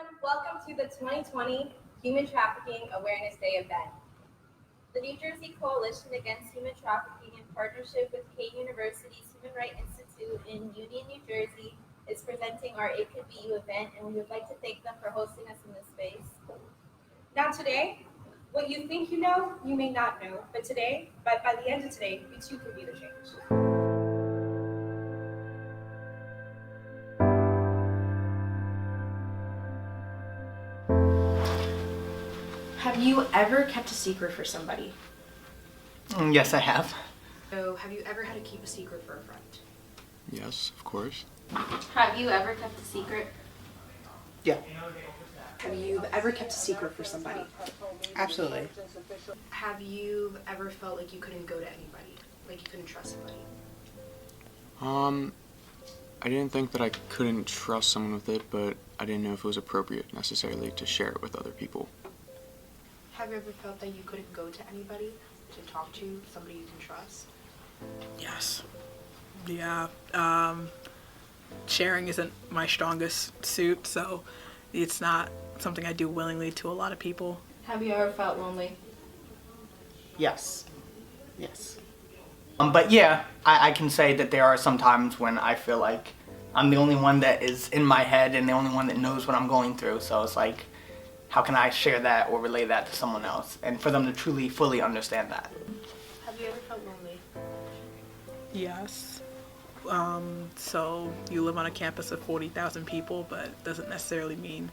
Welcome to the 2020 Human Trafficking Awareness Day event. The New Jersey Coalition Against Human Trafficking, in partnership with K University's Human Rights Institute in Union, New Jersey, is presenting our It Could Be You event, and we would like to thank them for hosting us in this space. Now today, what you think you know, you may not know, but by the end of today, you too can be the change. Have you ever kept a secret for somebody? Yes, I have. So, have you ever had to keep a secret for a friend? Yes, of course. Have you ever kept a secret? Yeah, Have you ever kept a secret for somebody? absolutely. Have you ever felt like you couldn't go to anybody? Like you couldn't trust somebody? I didn't think that I couldn't trust someone with it, but I didn't know if it was appropriate necessarily to share it with other people. Have you ever felt that you couldn't go to anybody to talk to, somebody you can trust? Yes. Yeah. Sharing isn't my strongest suit, so it's not something I do willingly to a lot of people. Have you ever felt lonely? Yes. Yes. But yeah, I can say that there are some times when I feel like I'm the only one that is in my head and the only one that knows what I'm going through. So it's like, how can I share that or relay that to someone else? And for them to truly, fully understand that. Have you ever felt lonely? Yes. So you live on a campus of 40,000 people, but it doesn't necessarily mean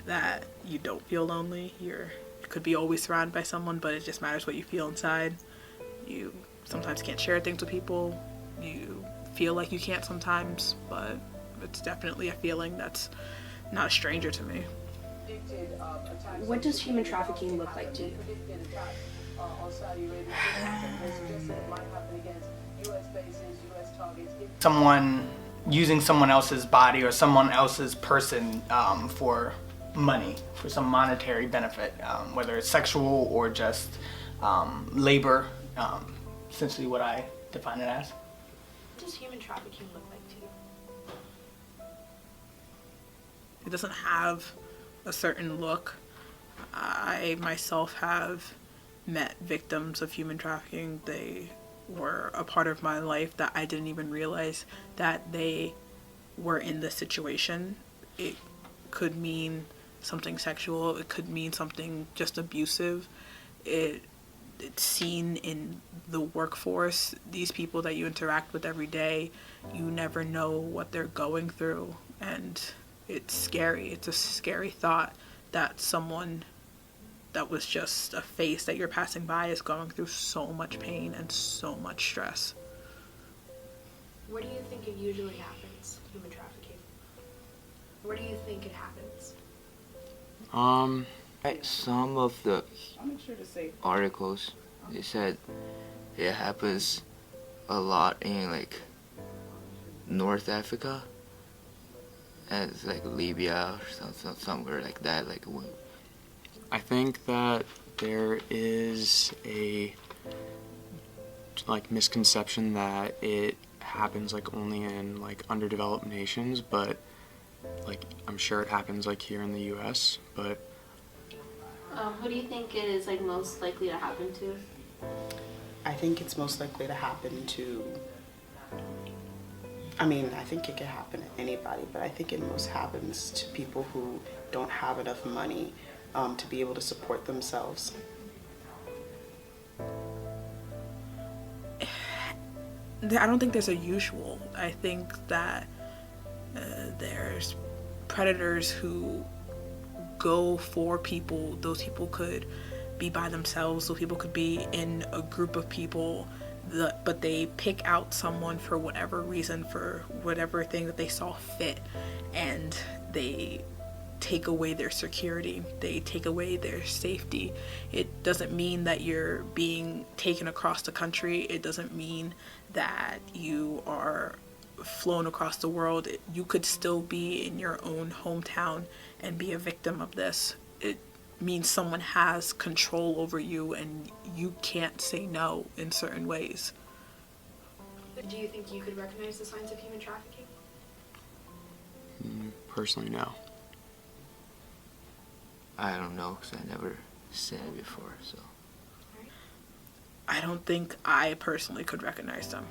that you don't feel lonely. You could be always surrounded by someone, but it just matters what you feel inside. You sometimes can't share things with people. You feel like you can't sometimes, but it's definitely a feeling that's not a stranger to me. What does human trafficking look like to you? Someone using someone else's body or someone else's person for money, for some monetary benefit, whether it's sexual or just labor, essentially what I define it as. What does human trafficking look like to you? It doesn't have a certain look. I myself have met victims of human trafficking. They were a part of my life that I didn't even realize that they were in this situation. It could mean something sexual, it could mean something just abusive. It's seen in the workforce. These people that you interact with every day, you never know what they're going through, and it's scary. It's a scary thought that someone that was just a face that you're passing by is going through so much pain and so much stress. Where do you think it usually happens, human trafficking? Where do you think it happens? Some of the articles, they said it happens a lot in like North Africa, and it's like Libya or somewhere like that. I think that there is a misconception that it happens only in underdeveloped nations, but I'm sure it happens here in the US, but Who do you think it is most likely to happen to? I think it's most likely to happen to, I think it can happen to anybody, but I think it most happens to people who don't have enough money to be able to support themselves. I don't think there's a usual. I think that there's predators who go for people. Those people could be by themselves, those people could be in a group of people, but they pick out someone for whatever reason, for whatever thing that they saw fit, and they take away their security, they take away their safety. It doesn't mean that you're being taken across the country. It doesn't mean that you are flown across the world. You could still be in your own hometown and be a victim of this. It means someone has control over you and you can't say no in certain ways. Do you think you could recognize the signs of human trafficking? personally, no. I don't know because I never seen it before. So I don't think I personally could recognize them.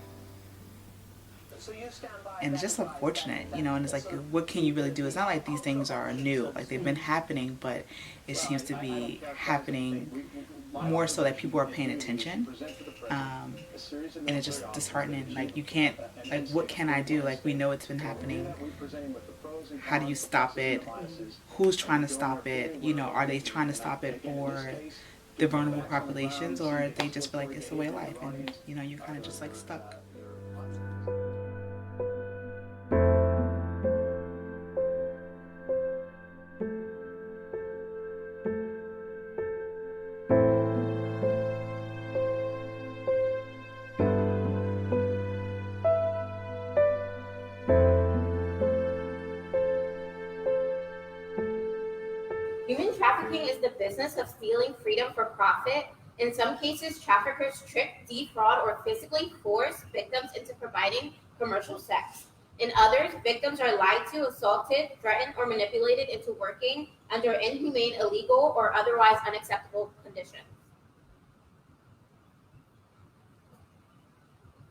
And it's just unfortunate, you know, and it's like, what can you really do? It's not like these things are new, like they've been happening, but it seems to be happening more so that people are paying attention. And it's just disheartening. Like, you can't, like, what can I do? Like, we know it's been happening. How do you stop it? Who's trying to stop it? You know, are they trying to stop it for the vulnerable populations, or they just feel like it's the way of life, and, you know, you're kind of just like stuck. Human trafficking is the business of stealing freedom for profit. In some cases, traffickers trick, defraud, or physically force victims into providing commercial sex. In others, victims are lied to, assaulted, threatened, or manipulated into working under inhumane, illegal, or otherwise unacceptable conditions.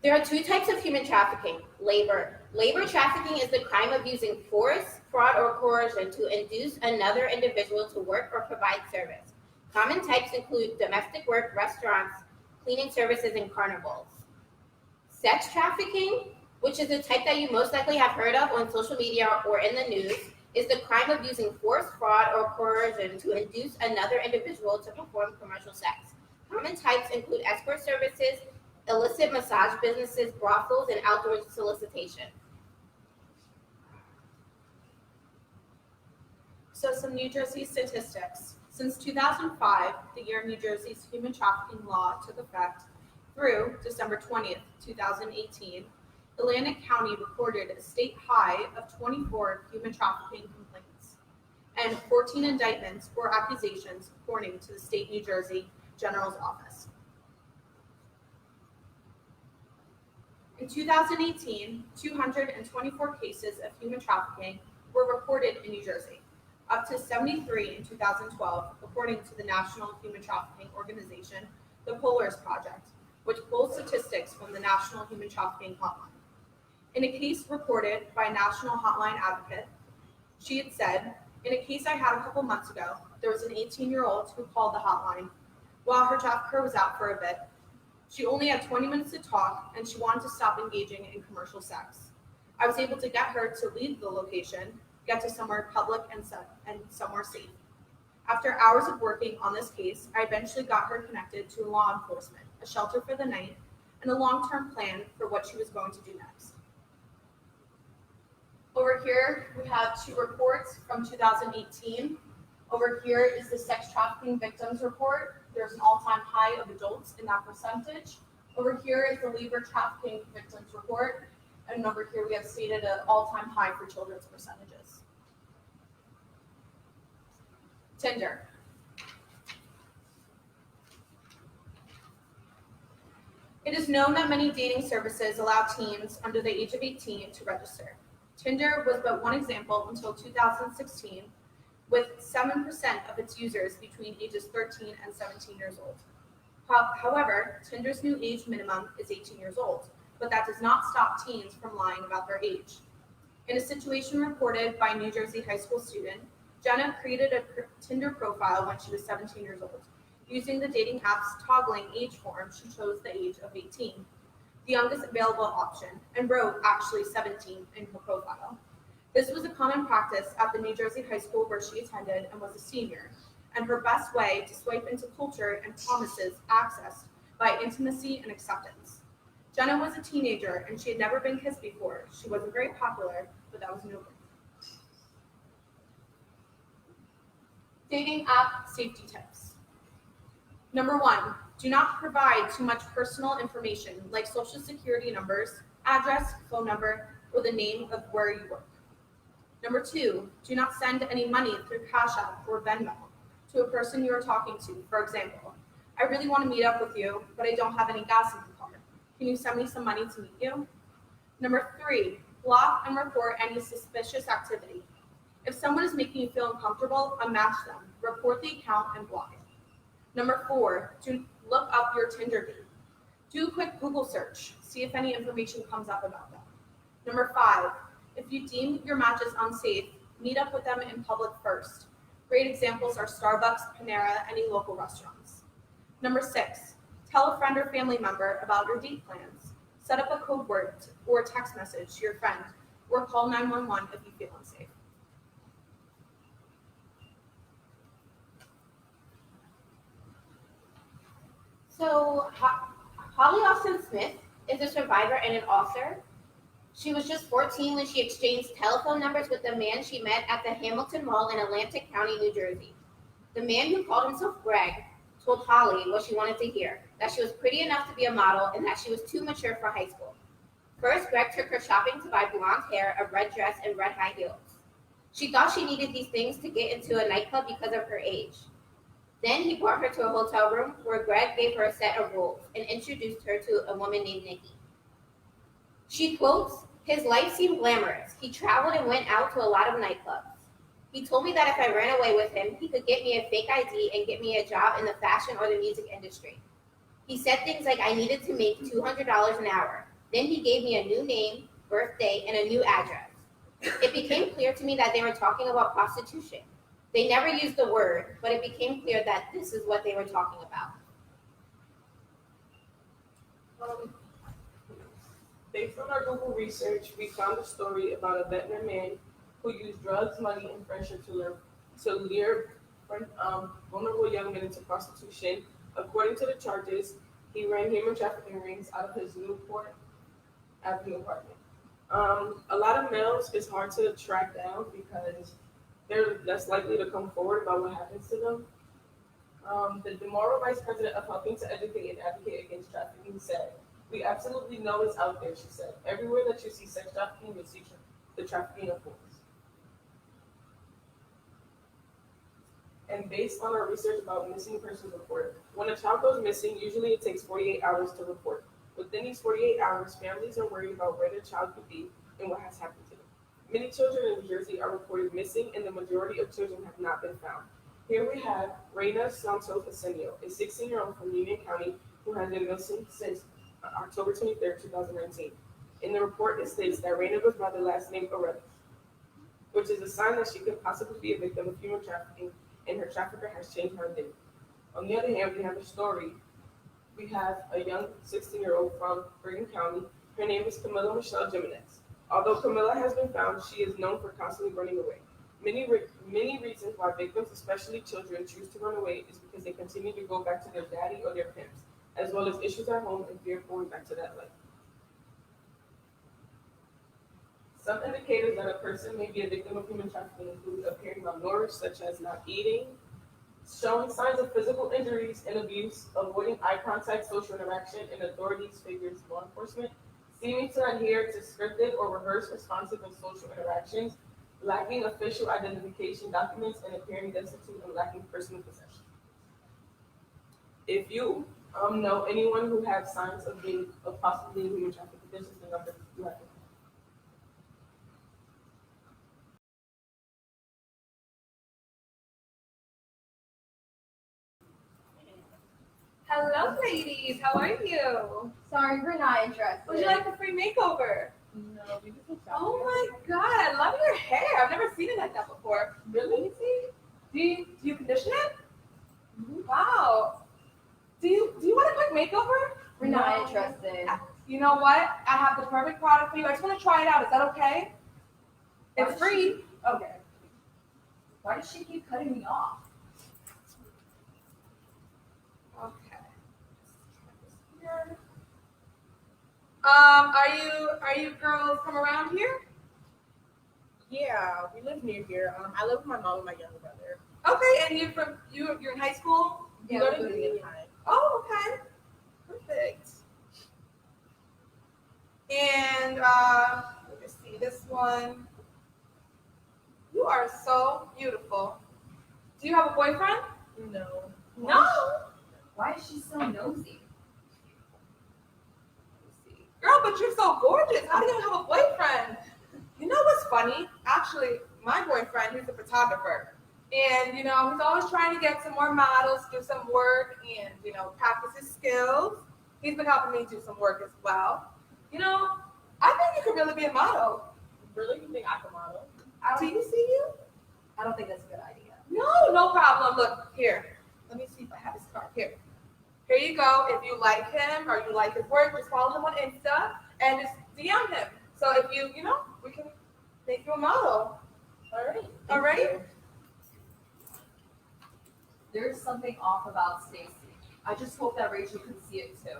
There are two types of human trafficking. Labor. Labor trafficking is the crime of using force, fraud, or coercion to induce another individual to work or provide service. Common types include domestic work, restaurants, cleaning services, and carnivals. Sex trafficking, which is the type that you most likely have heard of on social media or in the news, is the crime of using force, fraud, or coercion to induce another individual to perform commercial sex. Common types include escort services, illicit massage businesses, brothels, and outdoor solicitation. So some New Jersey statistics. Since 2005, the year New Jersey's human trafficking law took effect, through December 20th, 2018, Atlantic County recorded a state high of 24 human trafficking complaints and 14 indictments or accusations, according to the state New Jersey General's Office. In 2018, 224 cases of human trafficking were reported in New Jersey, up to 73 in 2012, according to the National Human Trafficking Organization, the Polars Project, which pulls statistics from the National Human Trafficking Hotline. In a case reported by National Hotline Advocate, she had said, "In a case I had a couple months ago, there was an 18-year-old who called the hotline while her trafficker was out for a bit. She only had 20 minutes to talk, and she wanted to stop engaging in commercial sex. I was able to get her to leave the location, get to somewhere public and somewhere safe. After hours of working on this case, I eventually got her connected to law enforcement, a shelter for the night, and a long-term plan for what she was going to do next." Over here, we have two reports from 2018. Over here is the sex trafficking victims report. There's an all-time high of adults in that percentage. Over here is the labor trafficking victims report. And over here we have stated an all-time high for children's percentages. Tinder. It is known that many dating services allow teens under the age of 18 to register. Tinder was but one example until 2016, with 7% of its users between ages 13 and 17 years old. However, Tinder's new age minimum is 18 years old, but that does not stop teens from lying about their age. In a situation reported by a New Jersey high school student, Jenna created a Tinder profile when she was 17 years old. Using the dating app's toggling age form, she chose the age of 18, the youngest available option, and wrote actually 17 in her profile. This was a common practice at the New Jersey high school where she attended and was a senior, and her best way to swipe into culture and promises accessed by intimacy and acceptance. Jenna was a teenager and she had never been kissed before. She wasn't very popular, but that was no good. Dating app safety tips. Number 1, do not provide too much personal information like social security numbers, address, phone number, or the name of where you work. Number 2, do not send any money through Cash App or Venmo to a person you are talking to. For example, "I really want to meet up with you, but I don't have any gas in the car. Can you send me some money to meet you?" Number 3, block and report any suspicious activity. If someone is making you feel uncomfortable, unmatch them. Report the account and block it. Number 4, to look up your Tinder date. Do a quick Google search. See if any information comes up about them. Number 5, if you deem your matches unsafe, meet up with them in public first. Great examples are Starbucks, Panera, any local restaurants. Number 6, tell a friend or family member about your date plans. Set up a code word or text message to your friend, or call 911 if you feel unsafe. So, Holly Austin Smith is a survivor and an author. She was just 14 when she exchanged telephone numbers with the man she met at the Hamilton Mall in Atlantic County, New Jersey. The man, who called himself Greg, told Holly what she wanted to hear, that she was pretty enough to be a model and that she was too mature for high school. First, Greg took her shopping to buy blonde hair, a red dress, and red high heels. She thought she needed these things to get into a nightclub because of her age. Then he brought her to a hotel room where Greg gave her a set of rules and introduced her to a woman named Nikki. She quotes, "His life seemed glamorous. He traveled and went out to a lot of nightclubs. He told me that if I ran away with him, he could get me a fake ID and get me a job in the fashion or the music industry. He said things like I needed to make $200 an hour. Then he gave me a new name, birthday, and a new address. It became clear to me that they were talking about prostitution. They never used the word, but it became clear that this is what they were talking about." Based on our Google research, we found a story about a veteran man who used drugs, money, and friendship to lure vulnerable young men into prostitution. According to the charges, he ran human trafficking rings out of his Newport Avenue apartment. A lot of males is hard to track down because they're less likely to come forward about what happens to them. The Demorrow Vice President of Helping to Educate and Advocate Against Trafficking said, "We absolutely know it's out there," she said. "Everywhere that you see sex trafficking, you'll see the trafficking of boys." And based on our research about missing persons report, when a child goes missing, usually it takes 48 hours to report. Within these 48 hours, families are worried about where their child could be and what has happened to them. Many children in New Jersey are reported missing, and the majority of children have not been found. Here we have Reina Santos Asenio, a 16-year-old from Union County who has been missing since October 23rd, 2019. In the report, it states that Reina goes by the last name Arelis, which is a sign that she could possibly be a victim of human trafficking, and her trafficker has changed her name. On the other hand, we have a story. We have a young 16-year-old from Bergen County. Her name is Camila Michelle Jimenez. Although Camila has been found, she is known for constantly running away. Many reasons why victims, especially children, choose to run away is because they continue to go back to their daddy or their pimps, as well as issues at home and fear of going back to that life. Some indicators that a person may be a victim of human trafficking include appearing malnourished, such as not eating, showing signs of physical injuries and abuse, avoiding eye contact, social interaction, and authorities, figures, law enforcement, seeming to adhere to scripted or rehearsed responses of social interactions, lacking official identification documents, and appearing destitute and lacking personal possession. If you know anyone who has signs of possibly being human trafficking, this is the number you have to call. Hello, ladies. How are you? Sorry, we're not interested. Would you like a free makeover? No, we just Oh my god, I love your hair. I've never seen it like that before. Really? Do you condition it? Wow. Do you want a quick makeover? We're not interested. You know what? I have the perfect product for you. I just want to try it out. Is that okay? It's free. Okay. Why does she keep cutting me off? Okay. Here. Are you girls from around here? Yeah, we live near here. I live with my mom and my younger brother. Okay, and you're in high school? Yeah, You go we're to living in high. Oh, okay. Perfect. And let me see this one. You are so beautiful. Do you have a boyfriend? No. No. Why is she so nosy? Girl, but you're so gorgeous. How do you have a boyfriend? You know what's funny? Actually, my boyfriend, he's a photographer. And, he's always trying to get some more models, do some work, and, practice his skills. He's been helping me do some work as well. I think you could really be a model. Really? You think I can model? Do you see you? I don't think that's a good idea. No problem. Look, here. Let me see if I have his card. Here. Here you go. If you like him or you like his work, just follow him on Insta and just DM him. So if we can make you a model. All right? There's something off about Stacy. I just hope that Rachel can see it too.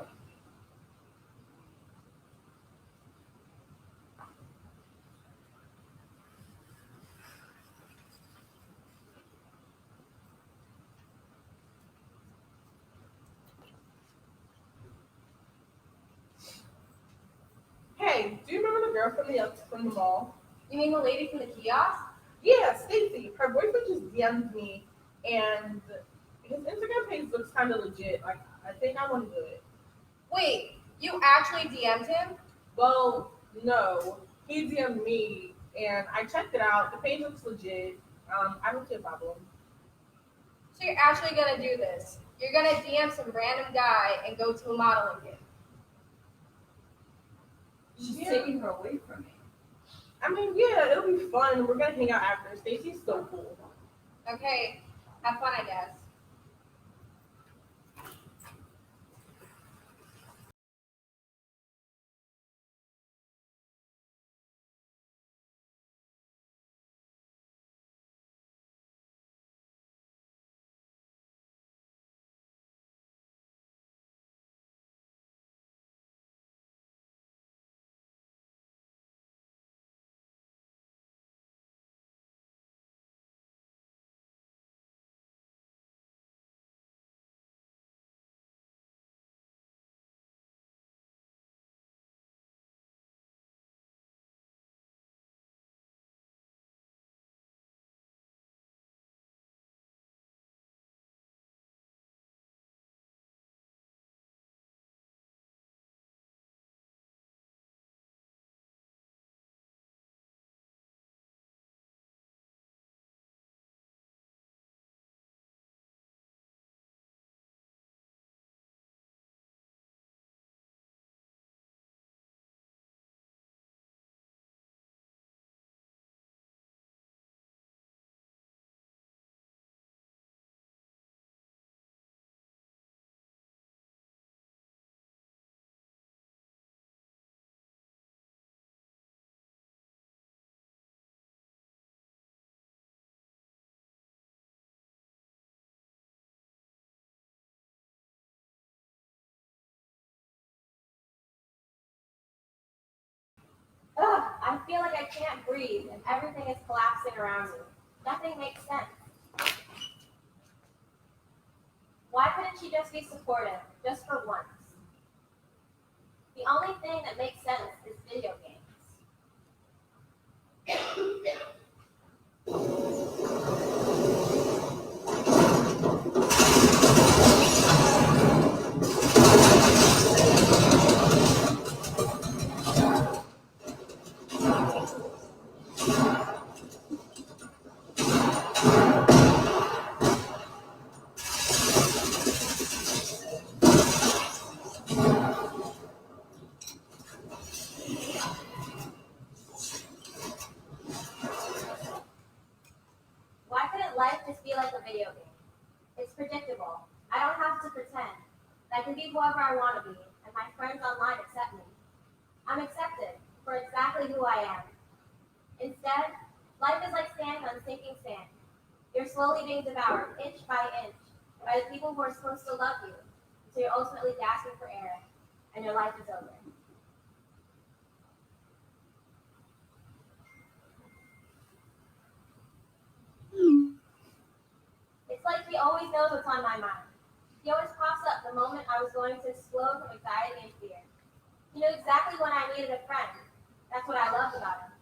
Hey, do you remember the girl from the mall? You mean the lady from the kiosk? Yeah, Stacy. Her boyfriend just DM'd me, and his Instagram page looks kind of legit. Like, I think I want to do it. Wait, you actually DM'd him? Well, no. He DM'd me, and I checked it out. The page looks legit. I don't see a problem. So you're actually gonna do this? You're gonna DM some random guy and go to a modeling gig? She's taking her away from me. I mean, yeah, it'll be fun. We're gonna hang out after. Stacy's so cool. Okay, have fun, I guess. Ugh, I feel like I can't breathe and everything is collapsing around me. Nothing makes sense. Why couldn't she just be supportive, just for once? The only thing that makes sense is video games. Why couldn't life just be like a video game? It's predictable. I don't have to pretend. I can be whoever I want to be, and my friends online accept me. I'm accepted for exactly who I am. Instead, life is like standing on sinking sand. You're slowly being devoured, inch by inch, by the people who are supposed to love you, so you're ultimately gasping for air, and your life is over. It's like he always knows what's on my mind. He always pops up the moment I was going to explode from anxiety and fear. He knew exactly when I needed a friend. That's what I loved about him.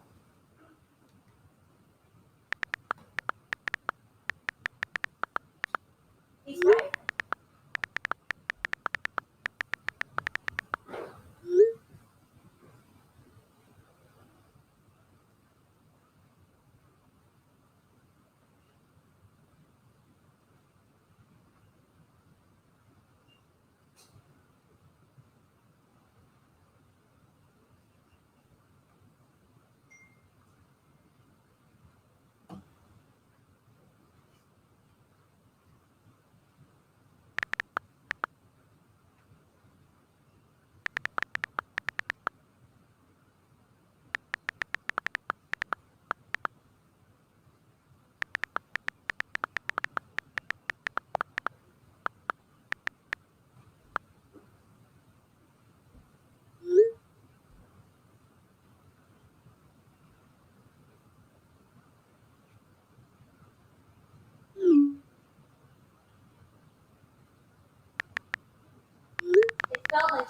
He's right.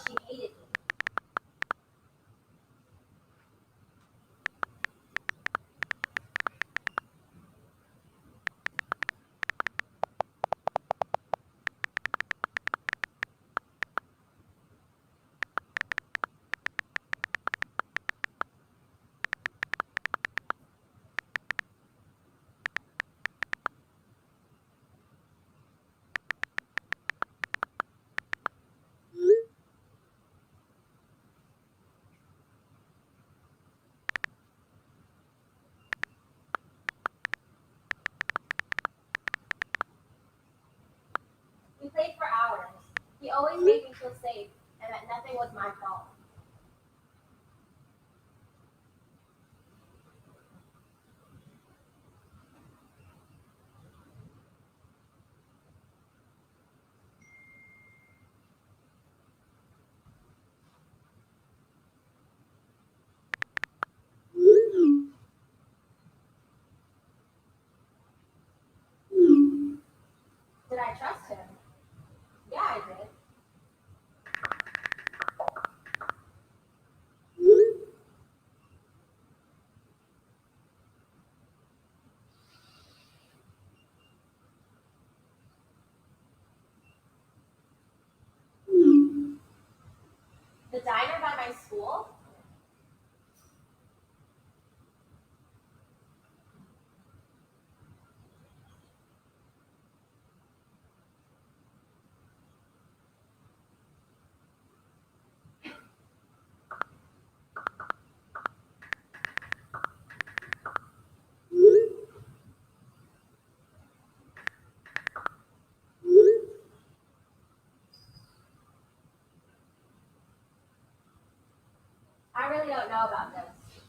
she hated me. We played for hours. He always made me feel safe and that nothing was my fault. Did I trust him? Yeah, I did. The diner by my school? I really don't know about this.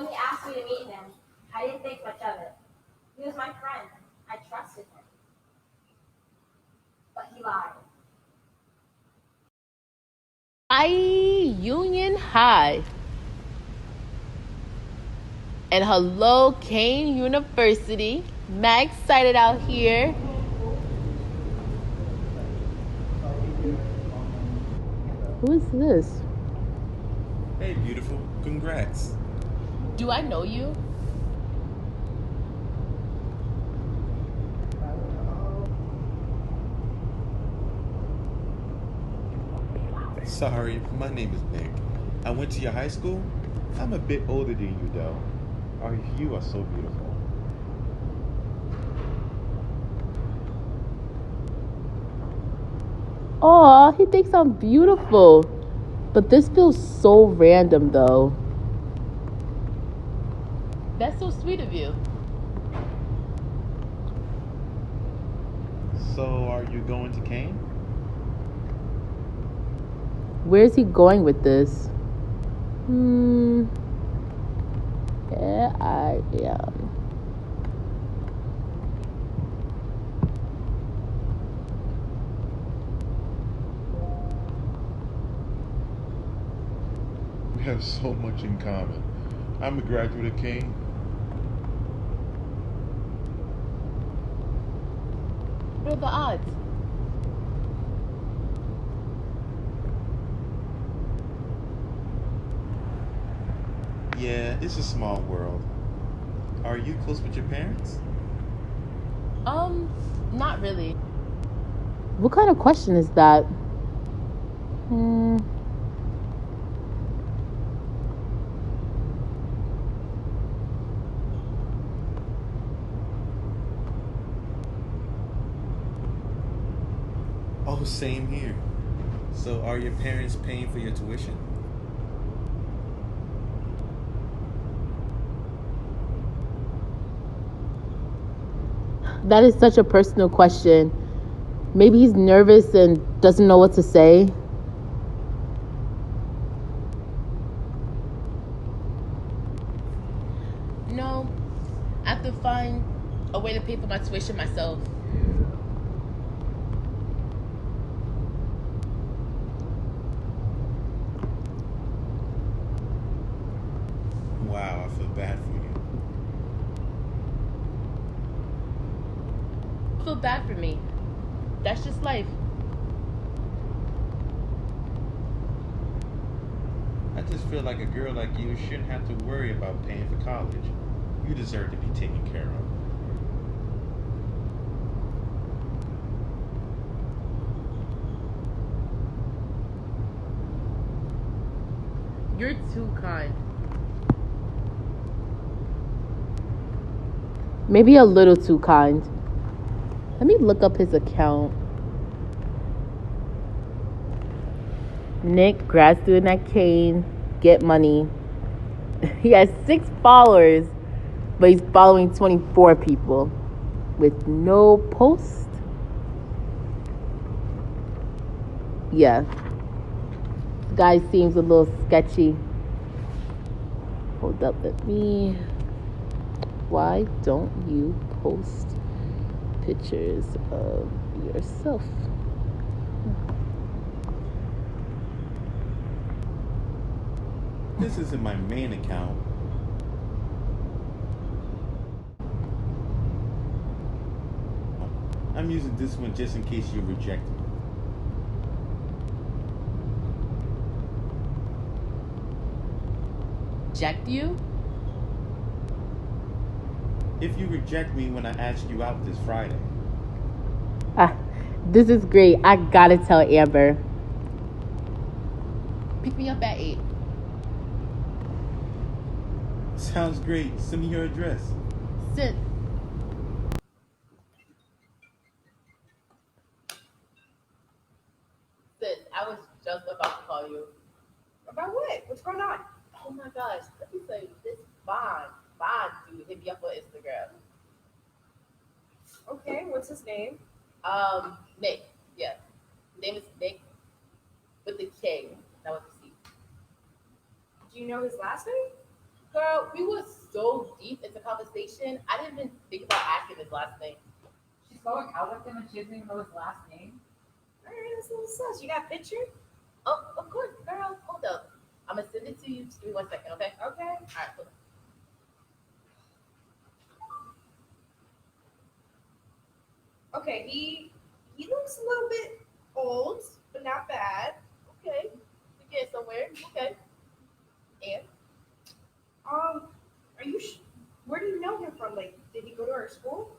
when he asked me to meet him, I didn't think much of it. He was my friend. I trusted him. But he lied. Union High. And hello, Kane University. Mad excited out here. Who is this? Hey, beautiful. Congrats. Do I know you? Sorry, my name is Nick. I went to your high school. I'm a bit older than you, though. You are so beautiful. Aw, he thinks I'm beautiful. But this feels so random, though. That's so sweet of you. So, are you going to Kane? Where's he going with this? Yeah, I am. We have so much in common. I'm a graduate of Kane. What are the odds? Yeah, it's a small world. Are you close with your parents? Not really. What kind of question is that? Oh, same here. So, are your parents paying for your tuition? That is such a personal question. Maybe he's nervous and doesn't know what to say. No, I have to find a way to pay for my tuition myself. Wow, I feel bad for you. Feel bad for me. That's just life. I just feel like a girl like you shouldn't have to worry about paying for college. You deserve to be taken care of. You're too kind. Maybe a little too kind. Let me look up his account. Nick, grad student at Kane, get money. He has 6 followers, but he's following 24 people with no post. Yeah. This guy seems a little sketchy. Hold up, let me. Why don't you post pictures of yourself? This isn't my main account. I'm using this one just in case you reject me. Reject you? If you reject me when I ask you out this Friday. This is great. I gotta tell Amber. Pick me up at 8. Sounds great. Send me your address. Sit. Sis, I was just about to call you. About what? What's going on? Oh my gosh, let me tell you, this Bond dude hit me up on Instagram. Okay, what's his name? Nick, yeah. His name is Nick with the K, not with the C. Do you know his last name? Girl, we were so deep into conversation, I didn't even think about asking his last name. She's going out with him and she doesn't even know his last name. Alright, that's a little sus. You got a picture? Oh, of course, girl. Hold up. I'm gonna send it to you. Just give me 1 second, okay? Okay. All right, hold on. Okay, he looks a little bit old, but not bad. Okay, you get somewhere. Okay. And Are you? Where do you know him from? Like, did he go to our school?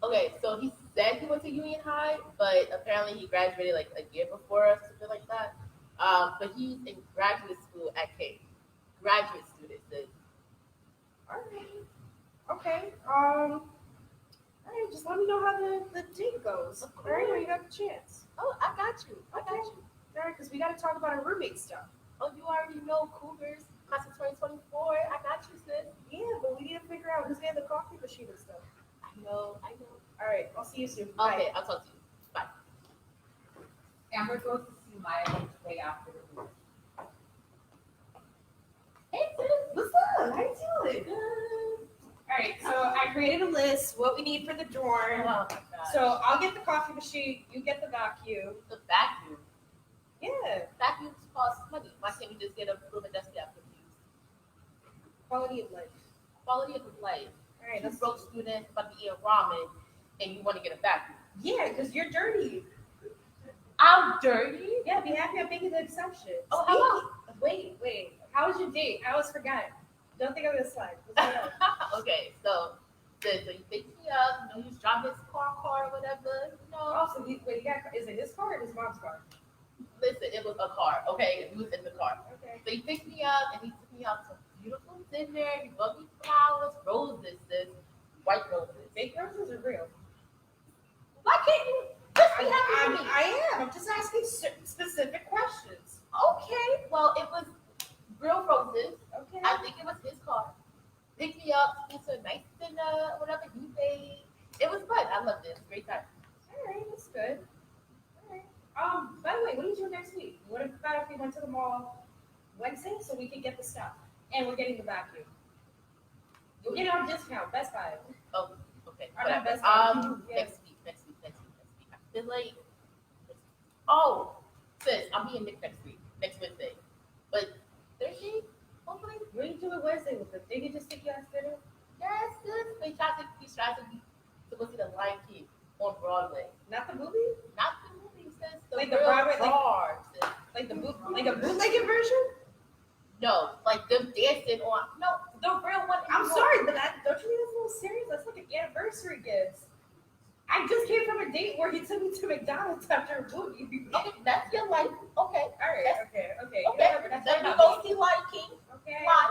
okay, so he said he went to Union High, but apparently he graduated like a year before us, something like that. But he's in graduate school at King. Graduate student. Sis. Alright. Okay. Alright, just let me know how the date goes. Alright, when you got the chance. Oh, I got you. I got you. Alright, because we got to talk about our roommate stuff. Oh, you already know Cougars. Class of 2024. I got you, sis. Yeah, but we need to figure out who's getting the coffee machine and stuff. I know. Alright, I'll see you soon. Okay, Bye. I'll talk to you. Bye. Amber goes to see Maya way after the movie. Hey, sis, what's up? How you doing? Alright, so I created a list, what we need for the dorm. Oh my gosh. So I'll get the coffee machine, you get the vacuum. The vacuum. Yeah, Vacuums cost money. Why can't we just get a room and dusty after use? quality of life. Quality of life. Alright, You that's broke students about to eat ramen and you want to get a vacuum. yeah, because you're dirty. I'm dirty. Yeah, be happy I'm making the exception. Oh, how about? Wait. How was your date? I always forgot. Don't think I'm gonna slide. What's going on? Okay, so so you picked me up, you know, you dropped his car or whatever, you know. Oh, so wait, you got, is it his car or his mom's car? Listen, it was a car, okay? He was in the car. Okay. So he picked me up and he took me out to beautiful dinner. He bought me flowers, roses, sis, white roses. Fake roses are real. Why can't you just be happy with me? I am. I'm just asking specific questions. Okay, well, it was real roses. Okay. I think it was his car. Picked me up, took me to a nice dinner, whatever he paid. It was fun. I loved it. It was a great time. All right, that's good. All right. By the way, what are you doing next week? What about if we went to the mall Wednesday so we could get the stuff? And we're getting the vacuum. You'll get our discount, Best Buy. Oh, okay. Or not Whatever. Best Buy. Yeah. Next week. I feel like. Oh, sis, I'm being Nick next week, next Wednesday. But Thursday, hopefully. What are you doing Wednesday with them? They can just take you out to dinner? Yes, sis. He's trying to go see the Lion King on Broadway. Not the movie? Not the movie, sis. The Like the real Broadway, car, sis. like a bootlegged version? No, like them dancing on. No, the real one. I'm sorry, but don't you think that's a little serious? That's like an anniversary gift. I just came from a date where he took me to McDonald's after a movie. Okay, that's your life. Okay. All right. Okay. Okay. Whatever, that's Then not you go me. see Lion King. Okay. Why?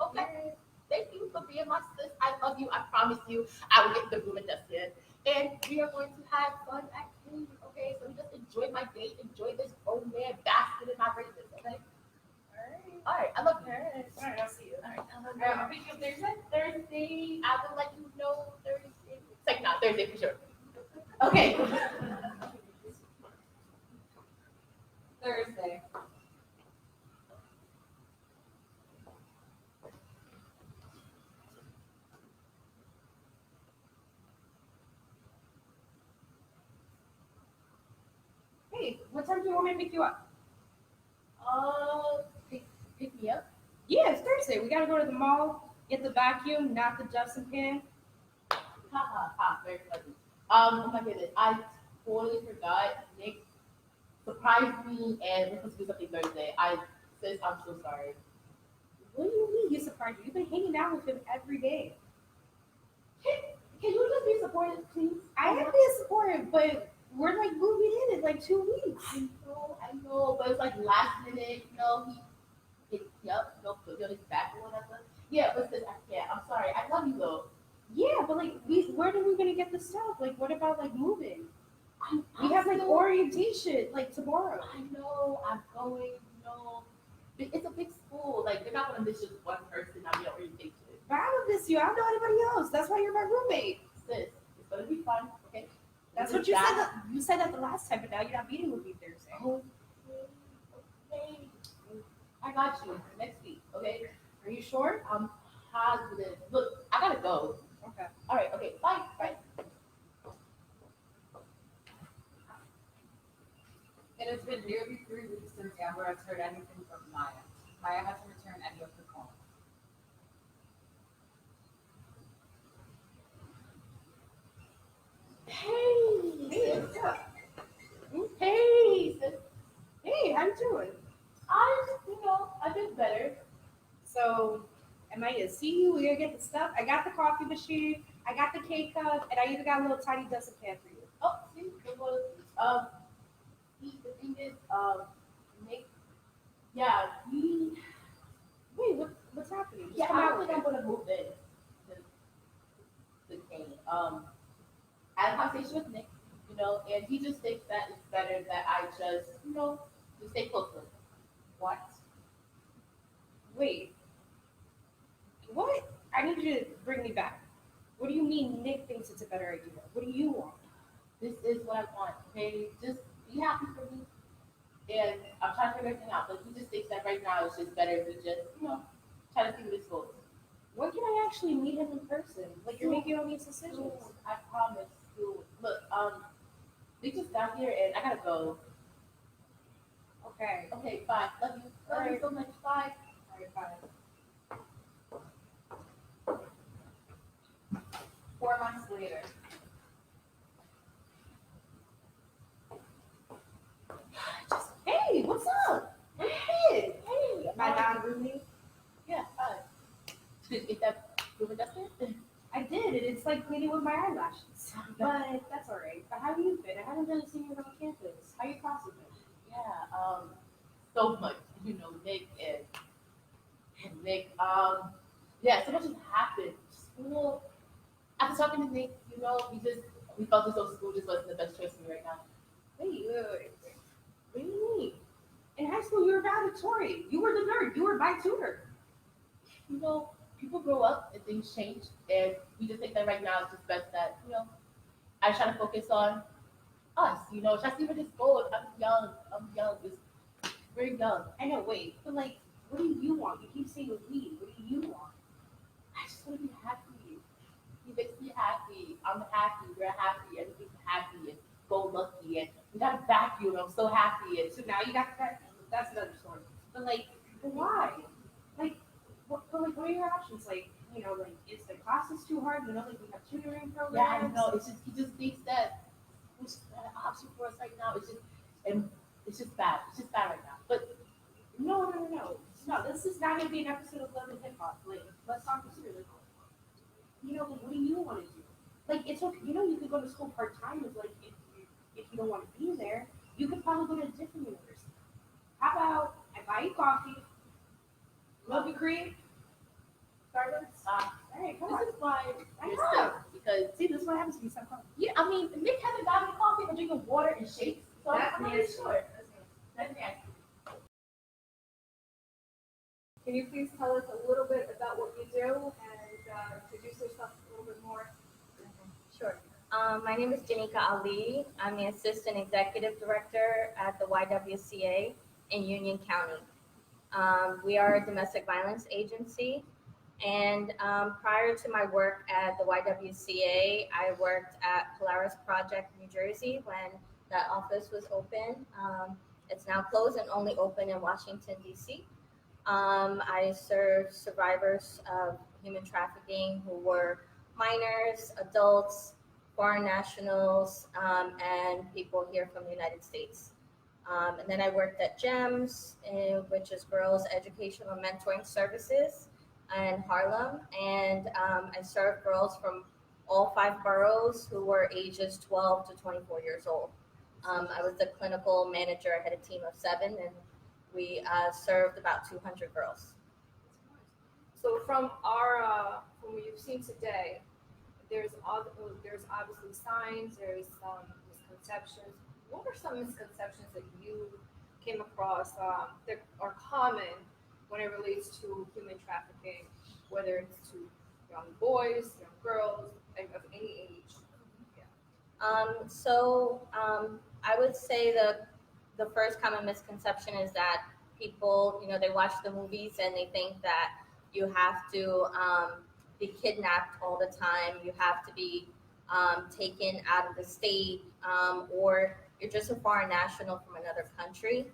Okay. Thank you for being my sis. I love you. I promise you, I will get the room adjusted. And we are going to have fun at King. Okay, so just enjoy my date. Enjoy this old man basket in my greatness. Okay. All right. I love you. All right. I'll see you. All right. I love you. I'll pick you up Thursday. I will let you know Thursday. Second, not Thursday for sure. Okay. Thursday. Hey, what time do you want me to pick you up? Pick me up. Yeah, it's Thursday. We gotta go to the mall, get the vacuum, not the Justin pan. Very funny. Oh my goodness, I totally forgot. Nick surprised me and we're supposed to do something Thursday. I'm so sorry. What do you mean he surprised you? You've been hanging out with him every day. Can you just be supportive, please? I am being supportive, but we're like moving in like 2 weeks. I know, but it's like last minute, you know, he picked me up, you know, put me on his back or whatever. Yeah, but sis, I can't. I'm sorry. I love you though. Yeah, but like, where are we gonna get the stuff? Like, what about like moving? We have like still- orientation like tomorrow. I know, I'm going, you know. It's a big school. Like, they're not going to miss just one person on the orientation. But I don't miss you. I don't know anybody else. That's why you're my roommate. Sis, it's going to be fun, okay? That's what you said. You said that the last time, but now you're not meeting with me Thursday. Okay. I got you next week, okay? Are you sure? I'm positive. Look, I gotta go. Okay. All right. Okay. Bye. Bye. It has been nearly 3 weeks since Amber has heard anything from Maya. Maya hasn't returned any of her calls. Hey. What's up? Hey. Hey, how you doing? I've been better. So, am I gonna see you? We're gonna get the stuff. I got the coffee machine. I got the K cup, and I even got a little tiny dusting can for you. Oh, see, the thing is, Nick, yeah, Wait, what's happening? Just yeah, come I out don't with think it. I'm gonna move in the game. I had a conversation with Nick, and he just thinks that it's better that I just, just stay close to him. What? Wait. What? I need you to bring me back. What do you mean Nick thinks it's a better idea? What do you want? This is what I want, okay? Just be happy for me. And I'm trying to figure everything out, but he just thinks that right now it's just better if we just, try to see what this goes. When can I actually meet him in person? Like, you're making all these decisions. Soon, I promise you. Look, they just got here and I gotta go. Okay. Okay, bye. Love you. Love you so much. Bye. All right, bye. 4 months later. Hey, what's up? Where you been? Hey. My non-roommate? Yeah, bye. Did you get that moving dusted? I did, and it's like cleaning with my eyelashes. But that's all right. But how have you been? I haven't really seen you around campus. How you classes been? Yeah, so much. Nick and Nick, yeah, so much has happened. School, after talking to Nick, we felt as though school just wasn't the best choice for me right now. Wait. What do you mean? In high school, you were valedictorian. You were the nerd. You were my tutor. People grow up and things change, and we just think that right now it's just best that, I try to focus on us, try to see where this goes. I'm young, just very young. I know, wait, but like, what do you want? You keep saying we. What do you want? I just want to be happy. He makes me happy. I'm happy. We're happy. Everything's happy and go lucky. And we got a vacuum. I'm so happy. And So now you got that. That's another story. But like, why? Like, what are your options? Like, is the classes too hard? Like we have tutoring programs. yeah, I know. He just thinks that it's not an option for us right now. It's just bad. It's just bad right now. But No. No, this is not gonna be an episode of Love and Hip Hop. Like, let's talk this through. Like, what do you want to do? Like, it's okay. You could go to school part time. Like, if you don't want to be there, you could probably go to a different university. How about I buy you coffee? Love you, cream. Starbucks. All right, come on. this is why I you're know. stuck. Because, See, this is what happens when you stop coffee. yeah, I mean, Nick hasn't gotten coffee and drinking water and shakes. So That's I'm not nasty. sure. That's nasty. Can you please tell us a little bit about what you do and introduce yourself a little bit more? Sure. My name is Janika Ali. I'm the Assistant Executive Director at the YWCA in Union County. We are a domestic violence agency, and prior to my work at the YWCA, I worked at Polaris Project, New Jersey, when that office was open. It's now closed and only open in Washington, D.C. I served survivors of human trafficking who were minors, adults, foreign nationals, and people here from the United States. And then I worked at GEMS, which is Girls Educational Mentoring Services in Harlem. And I served girls from all 5 boroughs who were ages 12 to 24 years old. I was the clinical manager. I had a team of 7, and we served about 200 girls. So from from what you've seen today, there's obviously signs, there's some misconceptions. What are some misconceptions that you came across that are common when it relates to human trafficking, whether it's to young boys, young girls, of any age? I would say the first common misconception is that people, they watch the movies and they think that, You have to be kidnapped all the time. You have to be taken out of the state, or you're just a foreign national from another country.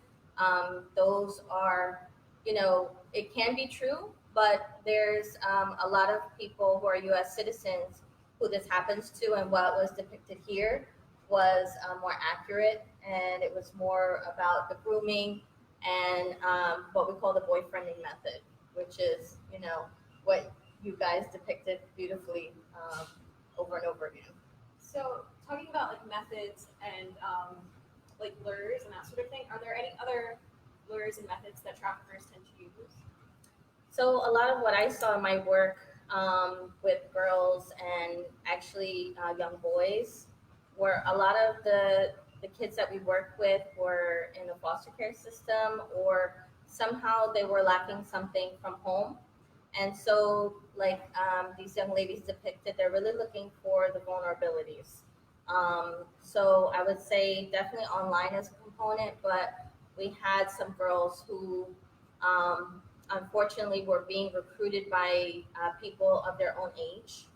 Those are, it can be true, but there's a lot of people who are U.S. citizens who this happens to, and what was depicted here was more accurate, and it was more about the grooming and what we call the boyfriending method, which is, what you guys depicted beautifully over and over again. So, talking about like methods and like lures and that sort of thing, are there any other lures and methods that traffickers tend to use? So a lot of what I saw in my work with girls and actually young boys were a lot of the kids that we worked with were in the foster care system, or somehow they were lacking something from home. And so, like these young ladies depicted, they're really looking for the vulnerabilities. So I would say definitely online is a component, but we had some girls who unfortunately were being recruited by people of their own age.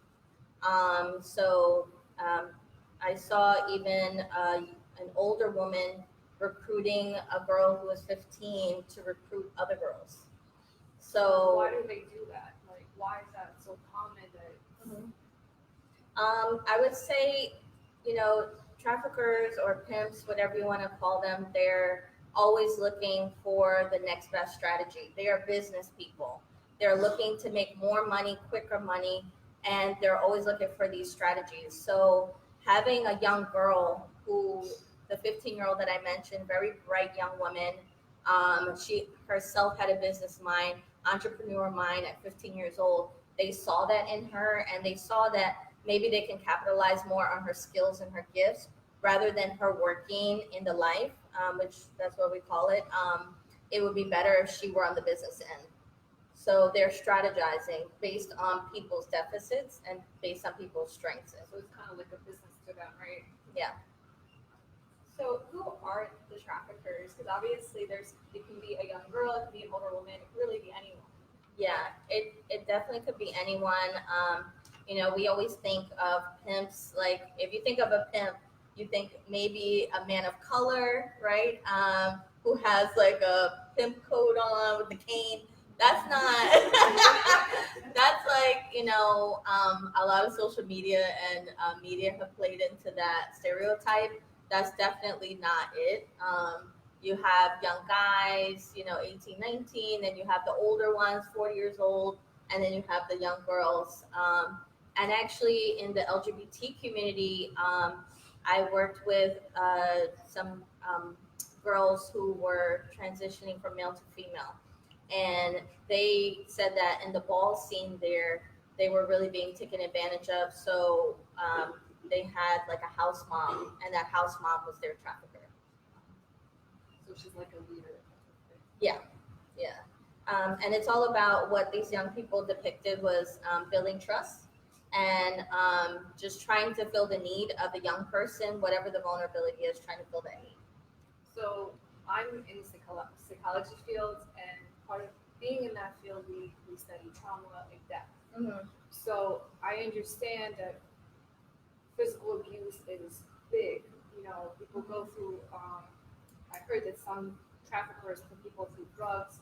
So I saw even an older woman recruiting a girl who was 15 to recruit other girls. So why do they do that? Like, why is that so common? That I would say, traffickers or pimps, whatever you want to call them, they're always looking for the next best strategy. They are business people. They're looking to make more money, quicker money, and they're always looking for these strategies. So having a young girl who, the 15-year-old that I mentioned, very bright young woman, she herself had a business mind, entrepreneur mind at 15 years old. They saw that in her, and they saw that maybe they can capitalize more on her skills and her gifts rather than her working in the life, which that's what we call it. It would be better if she were on the business end. So they're strategizing based on people's deficits and based on people's strengths. So it's kind of like a business to them, right? Yeah. So who are the traffickers? Because obviously it can be a young girl, it can be an older woman, it can really be anyone. Yeah, it definitely could be anyone. We always think of pimps, like if you think of a pimp, you think maybe a man of color, right? Who has like a pimp coat on with the cane. That's not, that's like, a lot of social media and media have played into that stereotype. That's definitely not it. You have young guys, 18, 19, and you have the older ones, 40 years old, and then you have the young girls. And actually, in the LGBT community, I worked with some girls who were transitioning from male to female. And they said that in the ball scene there, they were really being taken advantage of. So they had like a house mom, and that house mom was their trafficker. So she's like a leader. Yeah, yeah. And it's all about what these young people depicted was building trust and just trying to fill the need of the young person, whatever the vulnerability is, trying to fill that need. So I'm in the psychology field, and part of being in that field, we study trauma in depth. Mm-hmm. So I understand that physical abuse is big. People go through, I heard that some traffickers put people through drugs,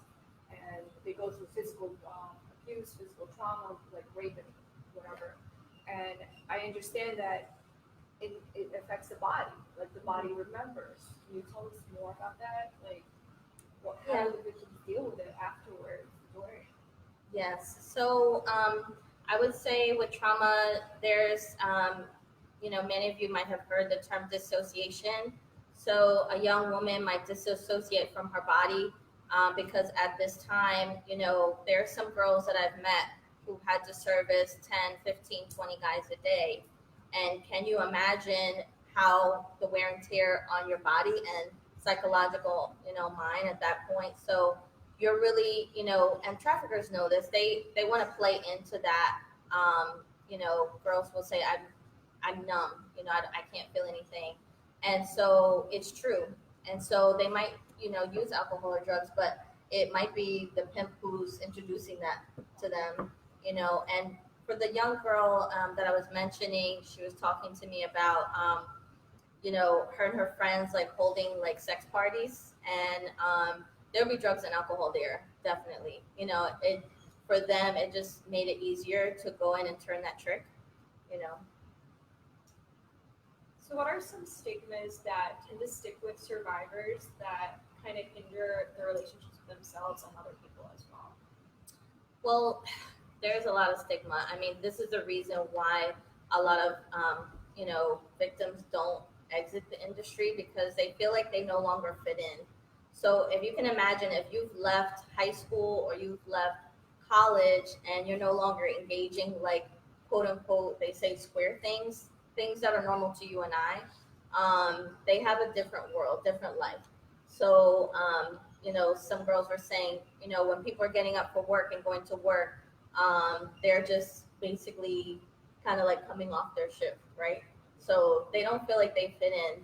and they go through physical abuse, physical trauma, like rape and whatever. And I understand that it affects the body, like the body remembers. Can you tell us more about that? Like, how do the victims deal with it afterwards, during? Yes. So I would say with trauma, there's, many of you might have heard the term dissociation. So a young woman might dissociate from her body because at this time, there are some girls that I've met who had to service 10, 15, 20 guys a day. And can you imagine how the wear and tear on your body and psychological, mind at that point? So you're really, and traffickers know this. They want to play into that. Girls will say, I'm numb. I can't feel anything, and so it's true. And so they might, use alcohol or drugs, but it might be the pimp who's introducing that to them, and for the young girl that I was mentioning, she was talking to me about, her and her friends like holding like sex parties, and there'll be drugs and alcohol there, definitely. It for them, it just made it easier to go in and turn that trick, you know. So, what are some stigmas that tend to stick with survivors that kind of hinder their relationships with themselves and other people as well? Well, there's a lot of stigma. I mean, this is the reason why a lot of victims don't exit the industry, because they feel like they no longer fit in. So if you can imagine, if you've left high school or you've left college and you're no longer engaging, like, quote unquote, they say square things that are normal to you and I, they have a different world, different life. So some girls were saying, when people are getting up for work and going to work, they're just basically kind of like coming off their shift, right? So they don't feel like they fit in.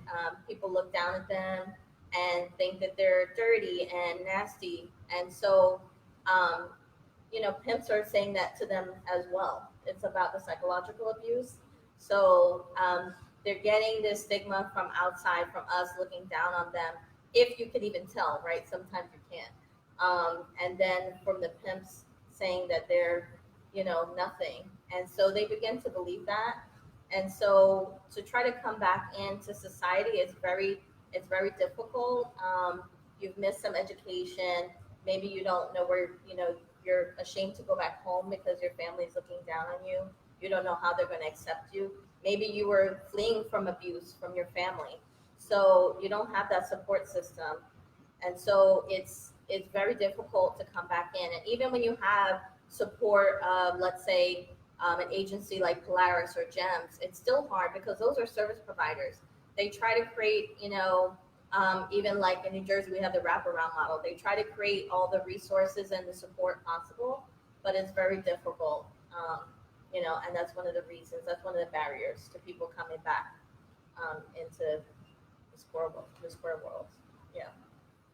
People look down at them and think that they're dirty and nasty. And so, pimps are saying that to them as well. It's about the psychological abuse. So they're getting this stigma from outside, from us looking down on them, if you could even tell, right? Sometimes you can't. And then from the pimps saying that they're, nothing. And so they begin to believe that. And so to try to come back into society it's very difficult. You've missed some education. Maybe you don't know where, you're ashamed to go back home because your family's looking down on you. You don't know how they're going to accept you. Maybe you were fleeing from abuse from your family. So you don't have that support system. And so it's very difficult to come back in. And even when you have support of, let's say, an agency like Polaris or GEMS, it's still hard because those are service providers. They try to create, even like in New Jersey, we have the wraparound model. They try to create all the resources and the support possible, but it's very difficult. And that's one of the reasons, that's one of the barriers to people coming back into the square world. Yeah.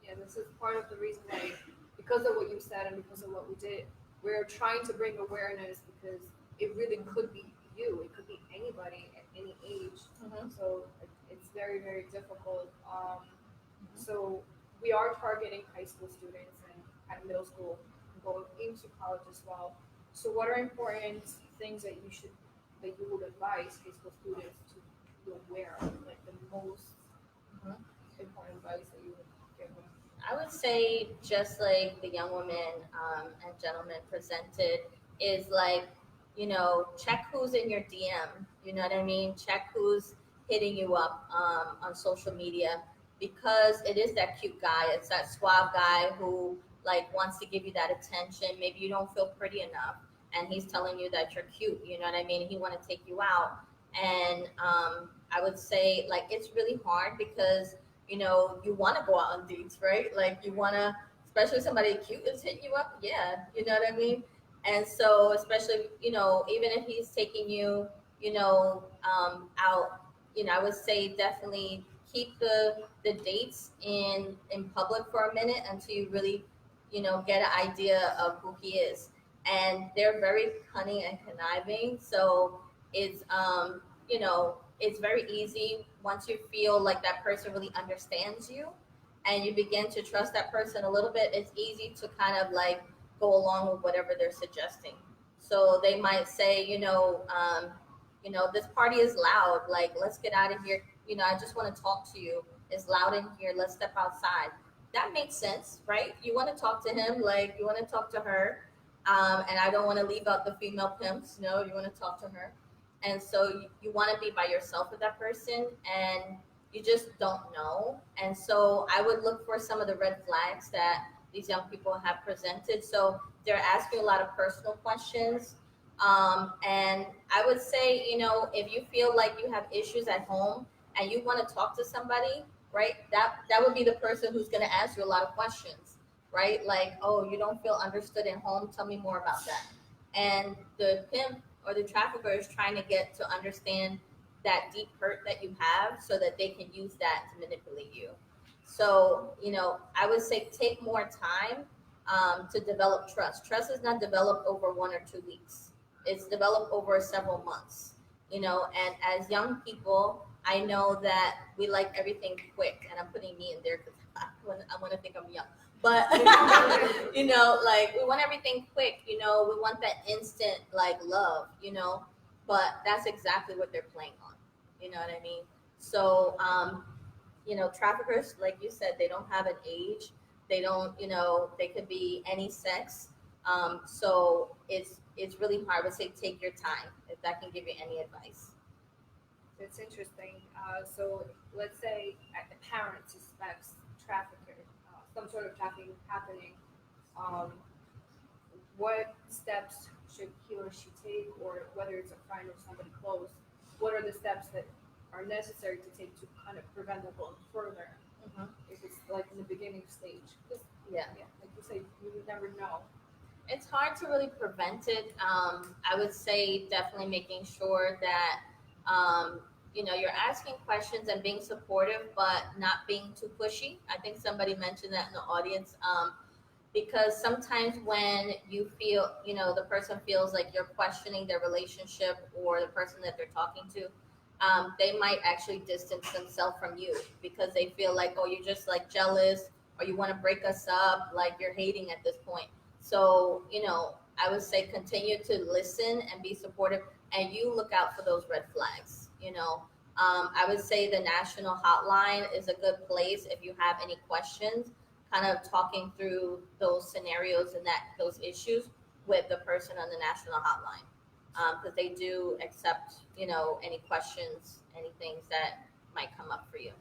Yeah, this is part of the reason why, because of what you said and because of what we did, we're trying to bring awareness, because it really could be you. It could be anybody at any age. So it's very, very difficult. So we are targeting high school students and at middle school, going into college as well. So what are important things that you would advise high school students to be aware of, like the most important advice that you would give them? I would say, just like the young woman and gentleman presented, is like, check who's in your DM. You know what I mean? Check who's hitting you up on social media, because it is that cute guy. It's that suave guy who like wants to give you that attention. Maybe you don't feel pretty enough, and he's telling you that you're cute. You know what I mean? He want to take you out, and I would say, like, it's really hard because you want to go out on dates, right? Like, you want to, especially if somebody cute is hitting you up. Yeah, you know what I mean? And so, especially, even if he's taking you, out, I would say definitely keep the dates in public for a minute until you really, get an idea of who he is. And they're very cunning and conniving. So it's, it's very easy once you feel like that person really understands you and you begin to trust that person a little bit. It's easy to kind of like go along with whatever they're suggesting. So they might say, this party is loud. Like, let's get out of here. I just want to talk to you. It's loud in here. Let's step outside. That makes sense, right? You want to talk to him, like you want to talk to her. And I don't want to leave out the female pimps. No, you want to talk to her. And so you want to be by yourself with that person, and you just don't know. And so I would look for some of the red flags that these young people have presented. So they're asking a lot of personal questions. And I would say, if you feel like you have issues at home and you want to talk to somebody, right, that would be the person who's going to ask you a lot of questions, right? Like, oh, you don't feel understood at home. Tell me more about that. And the pimp or the trafficker is trying to get to understand that deep hurt that you have so that they can use that to manipulate you. So, I would say take more time to develop trust. Trust is not developed over 1 or 2 weeks. It's developed over several months. And as young people, I know that we like everything quick, and I'm putting me in there because I want to think I'm young. But like we want everything quick. We want that instant like love. But that's exactly what they're playing on. You know what I mean? So, traffickers, like you said, they don't have an age. They don't, they could be any sex. So it's really hard. I would say take your time if that can give you any advice. It's interesting. So let's say a parent suspects trafficker, some sort of trafficking happening. Um, what steps should he or she take, or whether it's a friend or somebody close? What are the steps that are necessary to take to kind of prevent them going further? If it's like in the beginning stage, Yeah. like you say, you would never know. It's hard to really prevent it. I would say definitely making sure that you're asking questions and being supportive, but not being too pushy. I think somebody mentioned that in the audience. Because sometimes when you feel, the person feels like you're questioning their relationship or the person that they're talking to, they might actually distance themselves from you because they feel like, oh, you're just like jealous or you want to break us up, like you're hating at this point. So, I would say continue to listen and be supportive, and you look out for those red flags. I would say the national hotline is a good place if you have any questions, kind of talking through those scenarios and those issues with the person on the national hotline, because they do accept any questions, any things that might come up for you.